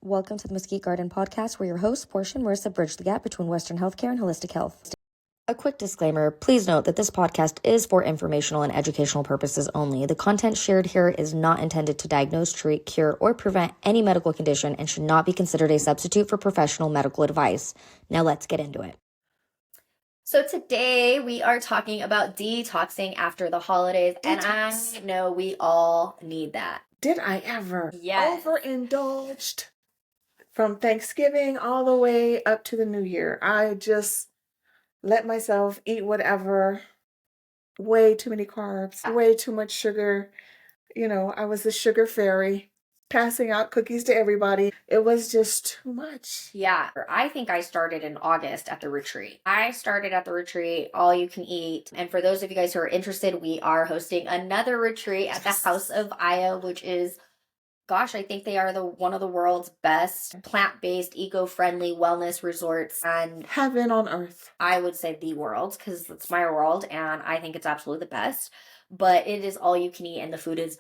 Welcome to the Mesquite Garden Podcast, where your hosts, Porsha and Marissa, bridge the gap between Western healthcare and holistic health. A quick disclaimer, please note that this podcast is for informational and educational purposes only. The content shared here is not intended to diagnose, treat, cure, or prevent any medical condition and should not be considered a substitute for professional medical advice. Now let's get into it. So today we are talking about detoxing after the holidays, and I know we all need that. Did I ever? Yes. Overindulged from Thanksgiving all the way up to the New Year. I just let myself eat whatever. Way too many carbs, way too much sugar. You know, I was the sugar fairy, passing out cookies to everybody. It was just too much. Yeah, I think I started in August at the retreat. I started at the retreat, all you can eat. And for those of you guys who are interested, we are hosting another retreat at the House of Aya, which is, gosh, I think they are one of the world's best plant-based, eco-friendly wellness resorts. And Heaven on earth. I would say the world, because it's my world, and I think it's absolutely the best. But it is all you can eat, and the food is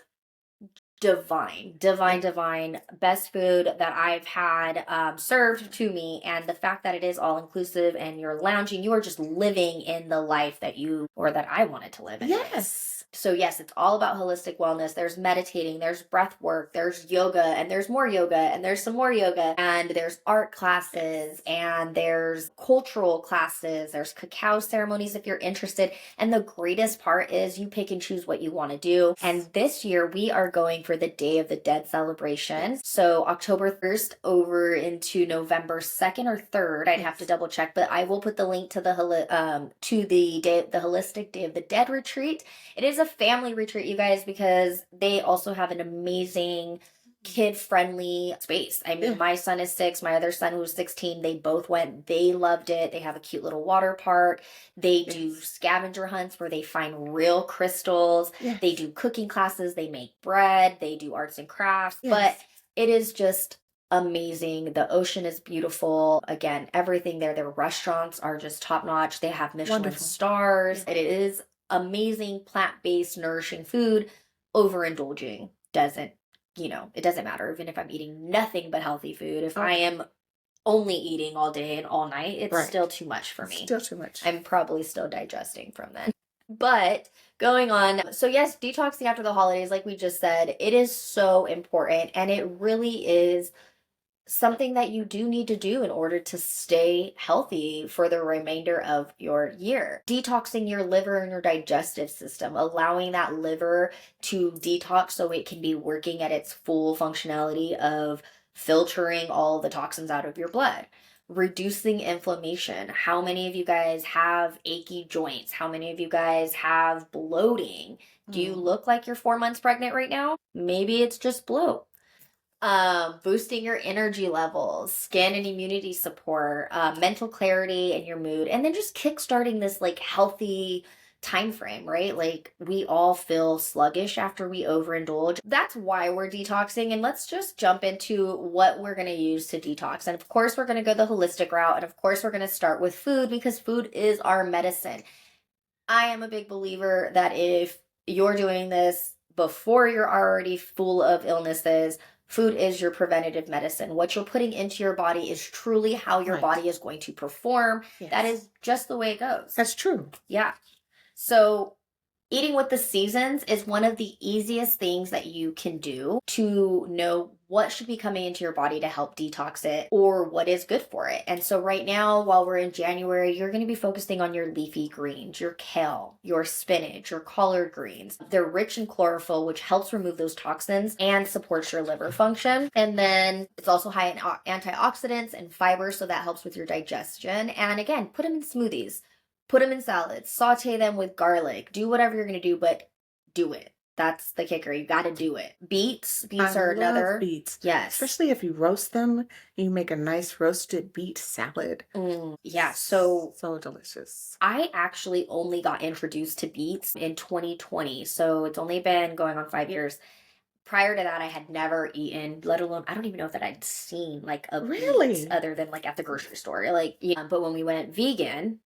divine. Best food that I've had served to me. And the fact that it is all inclusive and you're lounging, you are just living in the life that I wanted to live in. Yes. So yes, it's all about holistic wellness. There's meditating, there's breath work, there's yoga, and there's more yoga, and there's some more yoga, and there's art classes, and there's cultural classes, there's cacao ceremonies if you're interested. And the greatest part is you pick and choose what you want to do. And this year we are going for the Day of the Dead celebration. So October 1st over into November 2nd or 3rd. I'd have to double check, but I will put the link to the Holistic Day of the Dead retreat. It is a family retreat, you guys, because they also have an amazing kid-friendly space. I mean, my son is 6, my other son who's 16, they both went, they loved it. They have a cute little water park. They do scavenger hunts where they find real crystals. They do cooking classes, they make bread, they do arts and crafts, but it is just amazing. The ocean is beautiful. Again, everything there. Their restaurants are just top-notch. They have Michelin stars. It is amazing plant-based nourishing food. Overindulging doesn't, it doesn't matter. Even if I'm eating nothing but healthy food, if I am only eating all day and all night, it's still too much for me. Still too much. I'm probably still digesting from then. But going on, so yes, detoxing after the holidays, like we just said, it is so important, and it really is something that you do need to do in order to stay healthy for the remainder of your year. Detoxing your liver and your digestive system, allowing that liver to detox so it can be working at its full functionality of filtering all the toxins out of your blood. Reducing inflammation. How many of you guys have achy joints? How many of you guys have bloating? Do you look like you're 4 months pregnant right now? Maybe it's just bloat. Boosting your energy levels, skin and immunity support, mental clarity and your mood, and then just kickstarting this healthy time frame, right? Like, we all feel sluggish after we overindulge. That's why we're detoxing, and let's just jump into what we're going to use to detox. And of course, we're going to go the holistic route, and of course, we're going to start with food because food is our medicine. I am a big believer that if you're doing this before you're already full of illnesses, food is your preventative medicine. What you're putting into your body is truly how your body is going to perform. That is just the way it goes. That's true. Yeah. So eating with the seasons is one of the easiest things that you can do to know what should be coming into your body to help detox it or what is good for it. And so right now, while we're in January, you're going to be focusing on your leafy greens, your kale, your spinach, your collard greens. They're rich in chlorophyll, which helps remove those toxins and supports your liver function. And then it's also high in antioxidants and fiber, so that helps with your digestion. And again, put them in smoothies. Put them in salads, saute them with garlic, do whatever you're going to do, but do it. That's the kicker. You got to do it. Beets are another. Beets. Yes. Especially if you roast them, you make a nice roasted beet salad. Yeah. So delicious. I actually only got introduced to beets in 2020. So it's only been going on 5 years. Prior to that, I had never eaten, let alone, I don't even know if I'd seen a beet other than at the grocery store. But when we went vegan,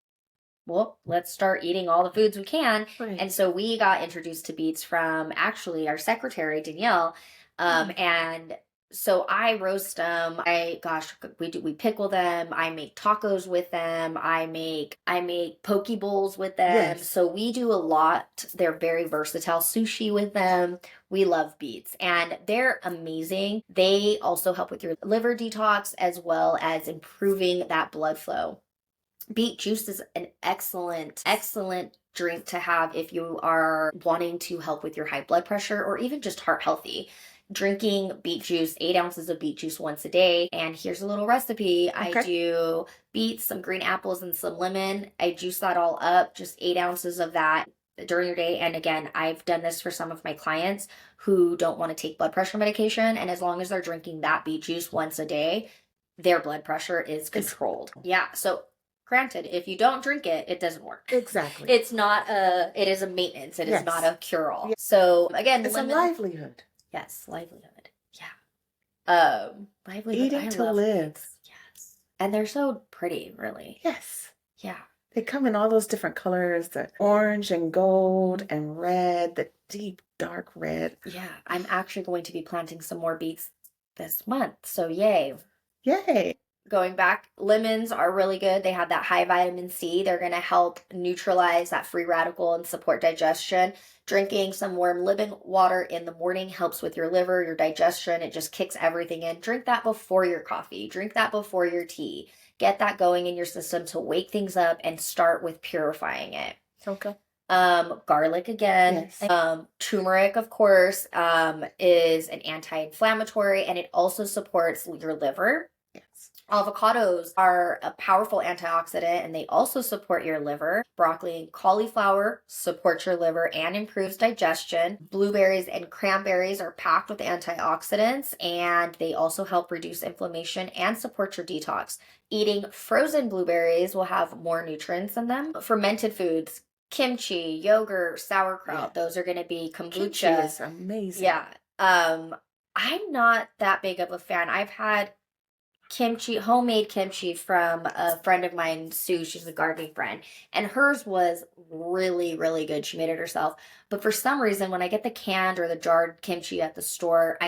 well, let's start eating all the foods we can. And so we got introduced to beets from actually our secretary, Danielle. And So I roast them. We pickle them. I make tacos with them. I make poke bowls with them. Yes. So we do a lot. They're very versatile. Sushi with them. We love beets and they're amazing. They also help with your liver detox as well as improving that blood flow. Beet juice is an excellent drink to have if you are wanting to help with your high blood pressure or even just heart healthy. Drinking beet juice, 8 ounces of beet juice once a day. And here's a little recipe. I Okay. do beets, some green apples, and some lemon. I juice that all up, just 8 ounces of that during your day. And again, I've done this for some of my clients who don't want to take blood pressure medication. And as long as they're drinking that beet juice once a day, their blood pressure is controlled. Yeah. So granted, if you don't drink it, it doesn't work. Exactly. It is a maintenance. It is Yes. not a cure-all. Yeah. So again, It's lemon. a livelihood. Yes, livelihood. Yeah. Livelihood. Eating I to love live. these. Yes. And they're so pretty, really. Yes. Yeah. They come in all those different colors, the orange and gold and red, the deep dark red. Yeah. I'm actually going to be planting some more beets this month. So yay. Yay. Going back, lemons are really good. They have that high vitamin C. They're going to help neutralize that free radical and support digestion. Drinking some warm lemon water in the morning helps with your liver, your digestion. It just kicks everything in. Drink that before your coffee. Drink that before your tea. Get that going in your system to wake things up and start with purifying it. Okay. Garlic again. Yes. Turmeric, of course, is an anti-inflammatory and it also supports your liver. Yes. Avocados are a powerful antioxidant and they also support your liver. Broccoli and cauliflower support your liver and improves digestion. Blueberries and cranberries are packed with antioxidants and they also help reduce inflammation and support your detox. Eating frozen blueberries will have more nutrients in them. Fermented foods, kimchi, yogurt, sauerkraut, those are going to be kombucha. Kimchi is amazing. Yeah. I'm not that big of a fan. I've had homemade kimchi from a friend of mine, Sue. She's a gardening friend, and hers was really, really good. She made it herself. But for some reason, when I get the canned or the jarred kimchi at the store,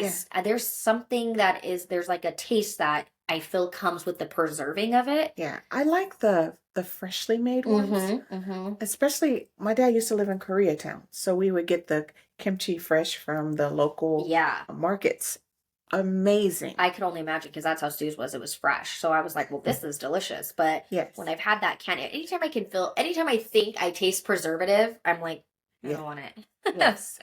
there's something there's like a taste that I feel comes with the preserving of it. Yeah, I like the freshly made ones. Especially, my dad used to live in Koreatown, so we would get the kimchi fresh from the local markets. Amazing. I could only imagine because that's how Sue's was. It was fresh. So I was like, well, this is delicious. But when I've had that can, anytime I think I taste preservative, I'm like, I don't want it. Yes.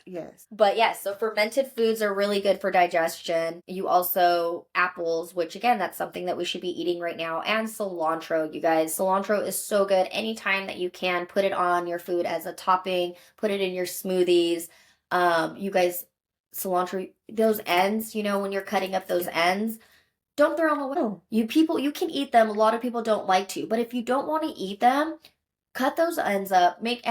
But yes, so fermented foods are really good for digestion. You also, apples, which again, that's something that we should be eating right now. And cilantro, you guys. Cilantro is so good. Anytime that you can, put it on your food as a topping, put it in your smoothies. You guys, cilantro, those ends, when you're cutting up those ends, don't throw them away. Oh. You can eat them. A lot of people don't like to, but if you don't want to eat them, cut those ends up. Make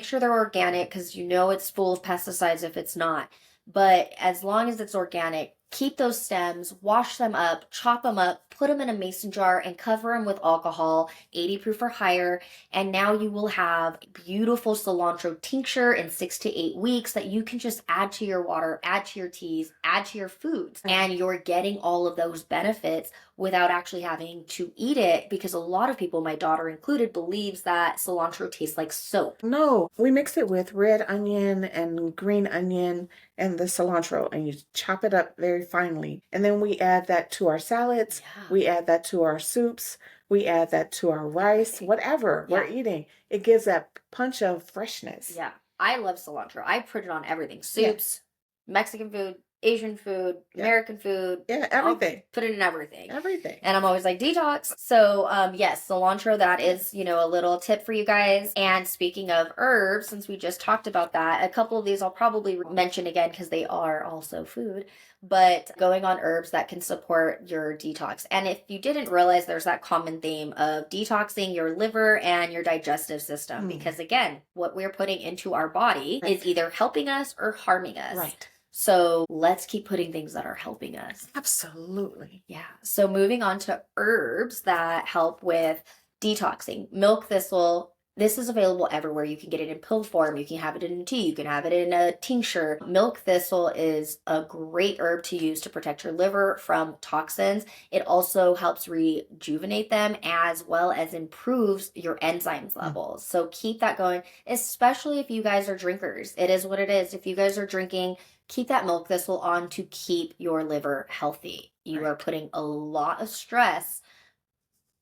sure they're organic because it's full of pesticides if it's not. But as long as it's organic, keep those stems, wash them up, chop them up, put them in a mason jar and cover them with alcohol, 80 proof or higher. And now you will have beautiful cilantro tincture in 6 to 8 weeks that you can just add to your water, add to your teas, add to your foods. And you're getting all of those benefits without actually having to eat it, because a lot of people, my daughter included, believes that cilantro tastes like soap. No, we mix it with red onion and green onion and the cilantro, and you chop it up very finely. And then we add that to our salads. Yeah. We add that to our soups. We add that to our rice, whatever we're eating. It gives that punch of freshness. Yeah. I love cilantro. I put it on everything. Soups, Mexican food, Asian food, American food. Yeah, everything. I'll put it in everything. Everything. And I'm always like, detox. So, yes, cilantro, that is, a little tip for you guys. And speaking of herbs, since we just talked about that, a couple of these I'll probably mention again because they are also food. But going on herbs that can support your detox. And if you didn't realize, there's that common theme of detoxing your liver and your digestive system. Because again, what we're putting into our body is either helping us or harming us. Right. So let's keep putting things that are helping us. Absolutely. Yeah. So moving on to herbs that help with detoxing. Milk thistle This is available everywhere. You can get it in pill form. You can have it in a tea. You can have it in a tincture. Milk thistle is a great herb to use to protect your liver from toxins. It also helps rejuvenate them as well as improves your enzymes levels. So keep that going, especially if you guys are drinkers. It is what it is. If you guys are drinking, keep that milk thistle on to keep your liver healthy. You are putting a lot of stress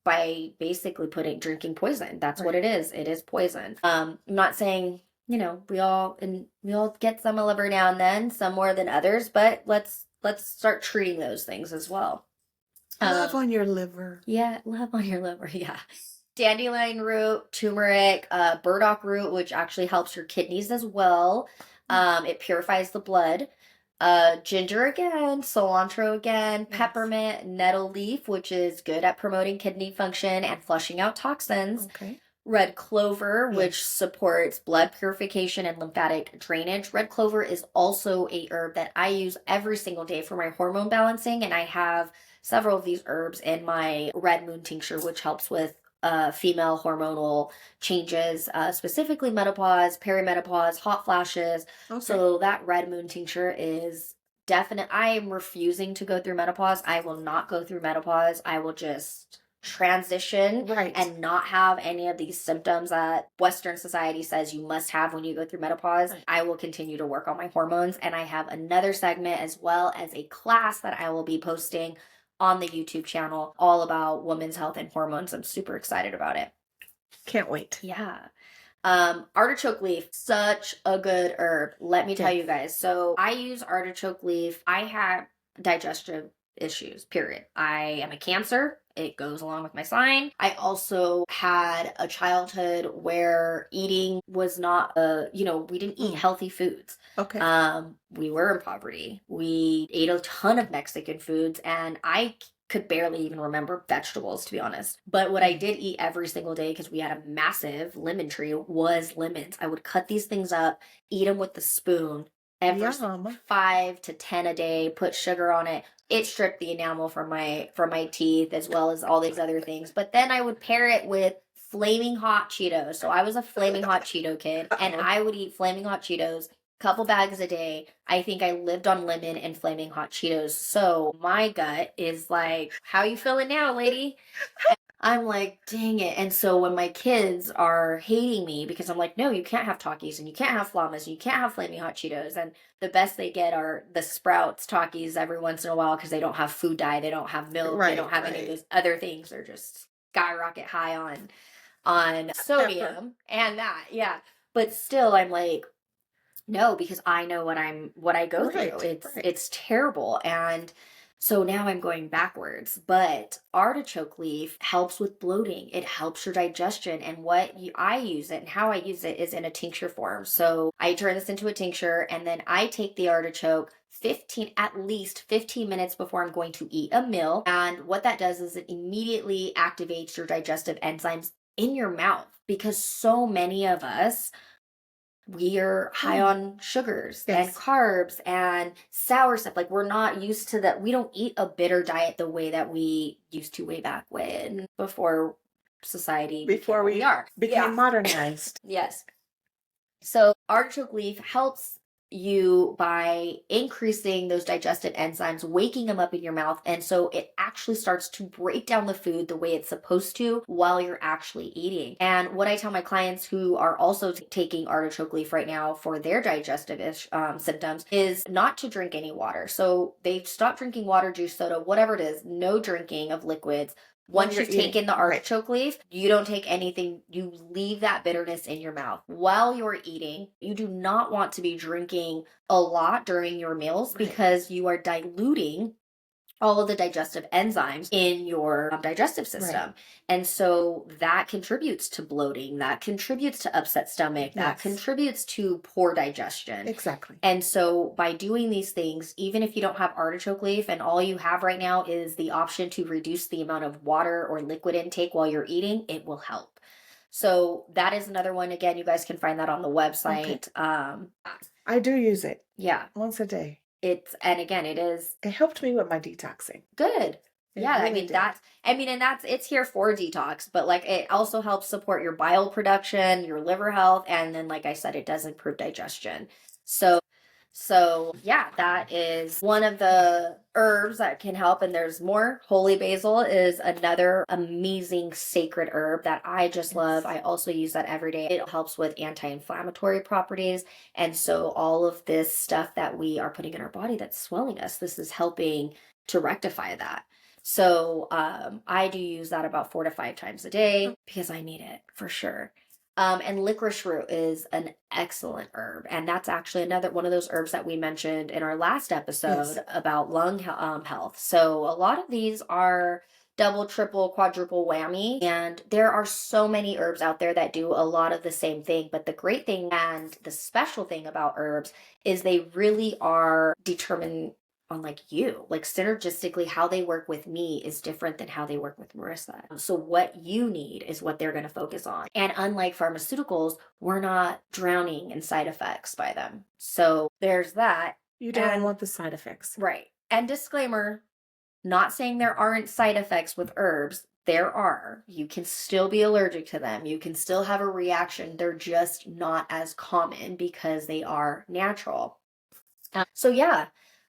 by basically drinking poison. That's what it is. It is poison. I'm not saying, we all get some liver now and then, some more than others, but let's start treating those things as well. Love on your liver. Yeah, love on your liver. Yeah. Dandelion root, turmeric, burdock root, which actually helps your kidneys as well. It purifies the blood. Ginger again, cilantro again, peppermint, nettle leaf, which is good at promoting kidney function and flushing out toxins. Okay. Red clover, which supports blood purification and lymphatic drainage. Red clover is also a herb that I use every single day for my hormone balancing, and I have several of these herbs in my red moon tincture, which helps with female hormonal changes, specifically menopause, perimenopause, hot flashes. Okay. So that red moon tincture is definite. I am refusing to go through menopause. I will not go through menopause. I will just transition and not have any of these symptoms that Western society says you must have when you go through menopause. I will continue to work on my hormones, and I have another segment as well as a class that I will be posting on the YouTube channel all about women's health and hormones. I'm super excited about it. Can't wait. Yeah. Artichoke leaf, such a good herb. Let me tell you guys. So I use artichoke leaf. I have digestive issues, period. I am a Cancer. It goes along with my sign. I also had a childhood where eating was not we didn't eat healthy foods. Okay. We were in poverty. We ate a ton of Mexican foods, and I could barely even remember vegetables, to be honest. But what I did eat every single day, because we had a massive lemon tree, was lemons. I would cut these things up, eat them with the spoon, every 5 to 10 a day, put sugar on it. It stripped the enamel from my teeth, as well as all these other things. But then I would pair it with flaming hot Cheetos. So I was a flaming hot Cheeto kid, and I would eat flaming hot Cheetos, couple bags a day. I think I lived on lemon and flaming hot Cheetos. So my gut is like, how you feeling now, lady? I'm like, dang it. And so when my kids are hating me because I'm like, no, you can't have Takis and you can't have Flamas and you can't have flaming hot Cheetos. And the best they get are the Sprouts Takis every once in a while, because they don't have food dye, they don't have milk, they don't have any of those other things. They're just skyrocket high on sodium and that. Yeah. But still, I'm like, no, because I know what I go through. It's terrible. And so now I'm going backwards. But artichoke leaf helps with bloating. It helps your digestion. And I use it and how I use it is in a tincture form. So I turn this into a tincture, and then I take the artichoke at least 15 minutes before I'm going to eat a meal. And what that does is it immediately activates your digestive enzymes in your mouth, because so many of us, we are high on sugars and carbs and sour stuff. Like, we're not used to that. We don't eat a bitter diet the way that we used to way back when, before society became modernized. Yes. So artichoke leaf helps you by increasing those digestive enzymes, waking them up in your mouth. And so it actually starts to break down the food the way it's supposed to while you're actually eating. And what I tell my clients who are also taking artichoke leaf right now for their digestive symptoms is not to drink any water. So they stop drinking water, juice, soda, whatever it is, no drinking of liquids. Once you've taken the artichoke leaf, you don't take anything. You leave that bitterness in your mouth while you're eating. You do not want to be drinking a lot during your meals, because you are diluting all of the digestive enzymes in your digestive system. And so that contributes to bloating, that contributes to upset stomach, that contributes to poor digestion. Exactly. And so by doing these things, even if you don't have artichoke leaf and all you have right now is the option to reduce the amount of water or liquid intake while you're eating, it will help. So that is another one. Again, you guys can find that on the website. I do use it. Yeah. Once a day. And again, it is. It helped me with my detoxing. Good. It Yeah, I really mean did. and that's it's here for detox, but like it also helps support your bile production, your liver health, and then like I said, it does improve digestion. So yeah, that is one of the herbs that can help, and there's more. Holy basil is another amazing sacred herb that I just love. I also use that every day. It helps with anti-inflammatory properties, and so all of this stuff that we are putting in our body that's swelling us, this is helping to rectify that. So I do use that about 4 to 5 times a day because I need it for sure. And licorice root is an excellent herb, and that's actually another one of those herbs that we mentioned in our last episode about lung health. So a lot of these are double, triple, quadruple whammy, and there are so many herbs out there that do a lot of the same thing. But the great thing and the special thing about herbs is they really are determined on like you, like synergistically how they work with me is different than how they work with Marissa. So what you need is what they're going to focus on. And unlike pharmaceuticals, we're not drowning in side effects by them. So there's that. You don't want the side effects. Right. And disclaimer, not saying there aren't side effects with herbs. There are. You can still be allergic to them. You can still have a reaction. They're just not as common because they are natural. So yeah,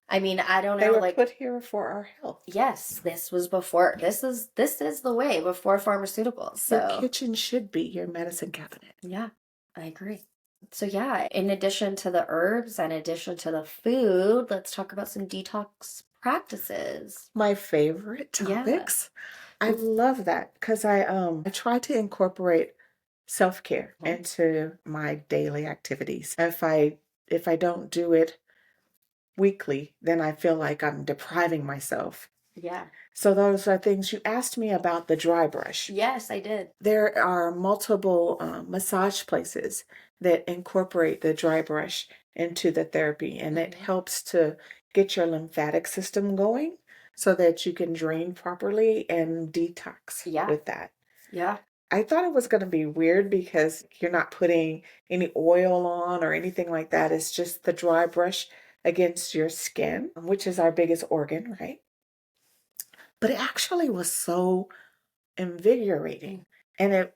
I mean, I don't know. They were like put here for our health. Yes, this was before. This is the way before pharmaceuticals. So Your kitchen should be your medicine cabinet. yeah, I agree. So yeah, in addition to the herbs and in addition to the food, let's talk about some detox practices. My favorite topics. I love that because I try to incorporate self-care into my daily activities. If I don't do it weekly, then I feel like I'm depriving myself. Yeah. So those are things you asked me about the dry brush. Yes, I did. There are multiple massage places that incorporate the dry brush into the therapy, and it helps to get your lymphatic system going so that you can drain properly and detox with that. Yeah. I thought it was going to be weird because you're not putting any oil on or anything like that. It's just the dry brush against your skin, which is our biggest organ, right? But it actually was so invigorating. And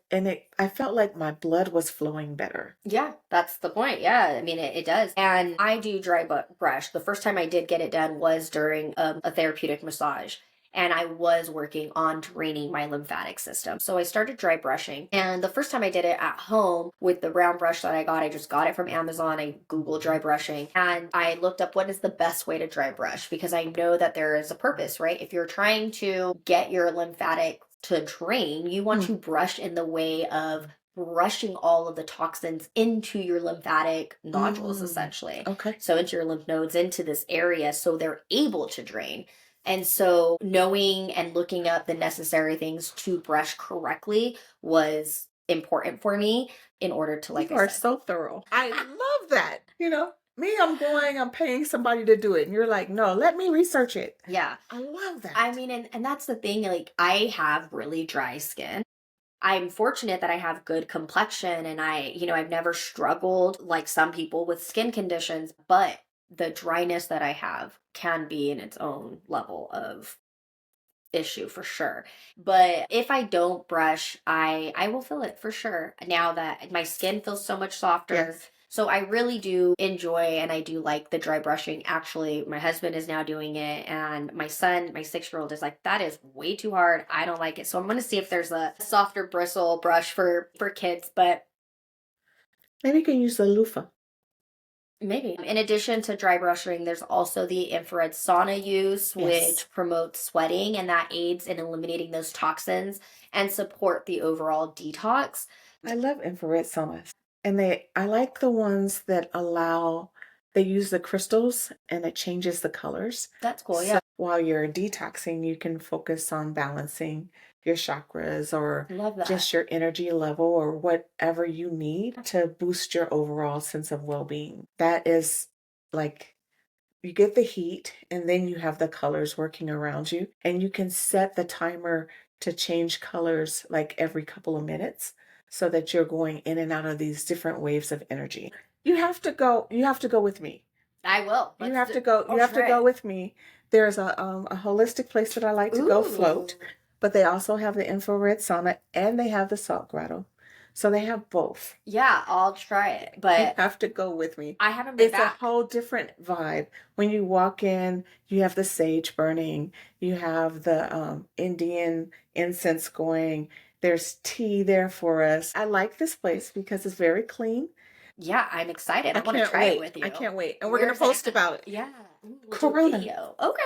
I felt like my blood was flowing better. Yeah, that's the point. Yeah, I mean, it does. And I do dry brush. The first time I did get it done was during a therapeutic massage. And I was working on draining my lymphatic system. So I started dry brushing. And the first time I did it at home with the brown brush that I just got it from Amazon. I Googled dry brushing and I looked up what is the best way to dry brush because I know that there is a purpose, right? If you're trying to get your lymphatic to drain, you want to brush in the way of brushing all of the toxins into your lymphatic nodules, essentially. Okay. So into your lymph nodes, into this area, so they're able to drain. And so knowing and looking up the necessary things to brush correctly was important for me in order to, like You I are said. so thorough. I love that. Me, I'm paying somebody to do it. And you're like, no, let me research it. Yeah. I love that. I mean, and that's the thing, like I have really dry skin. I'm fortunate that I have good complexion and I've never struggled like some people with skin conditions, but the dryness that I have can be in its own level of issue for sure. But if I don't brush, I will feel it for sure. Now that my skin feels so much softer. Yes. So I really do enjoy and I do like the dry brushing. Actually, my husband is now doing it and my son, my 6-year-old is like, that is way too hard. I don't like it. So I'm going to see if there's a softer bristle brush for kids, but maybe you can use the loofah. maybe. In addition to dry brushing, there's also the infrared sauna use, which promotes sweating and that aids in eliminating those toxins and support the overall detox. I love infrared saunas. And I like the ones that they use the crystals and it changes the colors. That's cool, So yeah. while you're detoxing, you can focus on balancing your chakras or Love that. just your energy level or whatever you need to boost your overall sense of well-being. That is like you get the heat and then you have the colors working around you and you can set the timer to change colors like every couple of minutes so that you're going in and out of these different waves of energy. You have to go with me. I will. You have to go with me There's a holistic place that I like to go float, Ooh. but they also have the infrared sauna and they have the salt grotto. So they have both. Yeah, I'll try it, You but have to go with me. I haven't been It's a back. whole different vibe. When you walk in, you have the sage burning, you have the Indian incense going. There's tea there for us. I like this place because it's very clean. Yeah, I'm excited. I want to can't try wait. it with you. I can't wait. And we're going to Where's post it? about it. Yeah. Ooh, we'll do a Corona. video. Okay.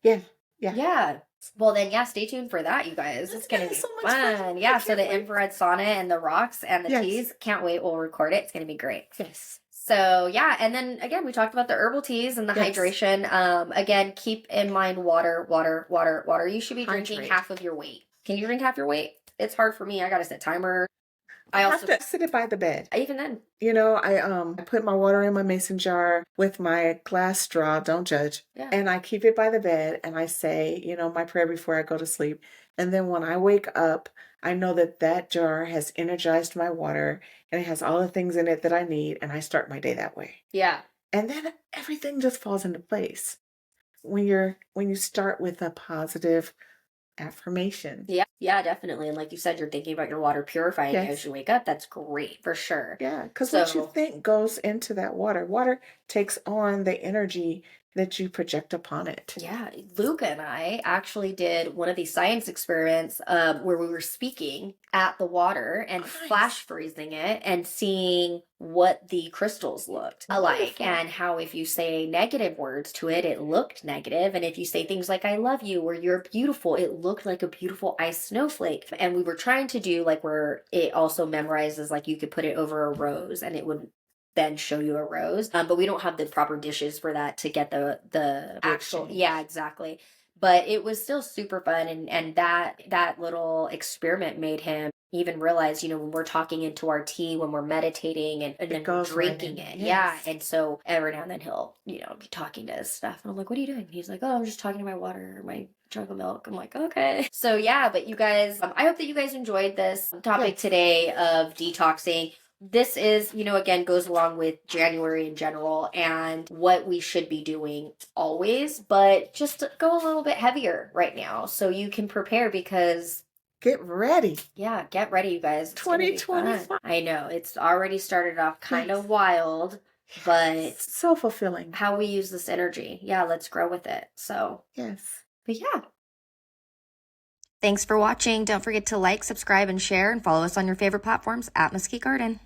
Yeah. Yeah. Yeah. Well, then, yeah, stay tuned for that, you guys. It's going to be so much fun. fun. Yeah, I so can't the wait. infrared sauna and the rocks and the Yes. teas. Can't wait. We'll record it. It's going to be great. Yes. So, yeah. And then, again, we talked about the herbal teas and the Yes. hydration. Again, keep in mind water, water, water, water. You should be drinking Hydrate. half of your weight. Can you drink half your weight? It's hard for me. I got to set timer. I have to sit it by the bed. Even then. You know, I put my water in my mason jar with my glass straw, don't judge. Yeah. And I keep it by the bed and I say, you know, my prayer before I go to sleep. And then when I wake up, I know that that jar has energized my water and it has all the things in it that I need, and I start my day that way. Yeah. And then everything just falls into place. When you start with a positive affirmation. Yeah, definitely. And like you said, you're thinking about your water purifying Yes. as you wake up. That's great for sure. Yeah, because what you So- think goes into that water. Water takes on the energy that you project upon it. Yeah, Luca and I actually did one of these science experiments where we were speaking at the water and Nice. flash freezing it and seeing what the crystals looked alike, Wonderful. and how if you say negative words to it, it looked negative, and if you say things like "I love you" or "You're beautiful," it looked like a beautiful ice snowflake. And we were trying to do like where it also memorizes, like you could put it over a rose and it would then show you a rose, but we don't have the proper dishes for that to get the actual. Action. Yeah, exactly. But it was still super fun, and that little experiment made him even realize, you know, when we're talking into our tea, when we're meditating, and then we're goes right drinking in. it. Yes. Yeah. And so every now and then he'll, you know, be talking to his stuff, and I'm like, "What are you doing?" And he's like, "Oh, I'm just talking to my water, my jug of milk." I'm like, "Okay." So yeah, but you guys, I hope that you guys enjoyed this topic Yes. today of detoxing. This is, you know, again, goes along with January in general and what we should be doing always, but just go a little bit heavier right now so you can prepare, because Get ready. yeah, get ready, you guys. It's gonna be fun. 2025. I know it's already started off kind Yes. of wild, but So fulfilling. how we use this energy, yeah, let's grow with it. So, Yes. but yeah. Thanks for watching. Don't forget to like, subscribe, and share, and follow us on your favorite platforms at Mesquite Garden.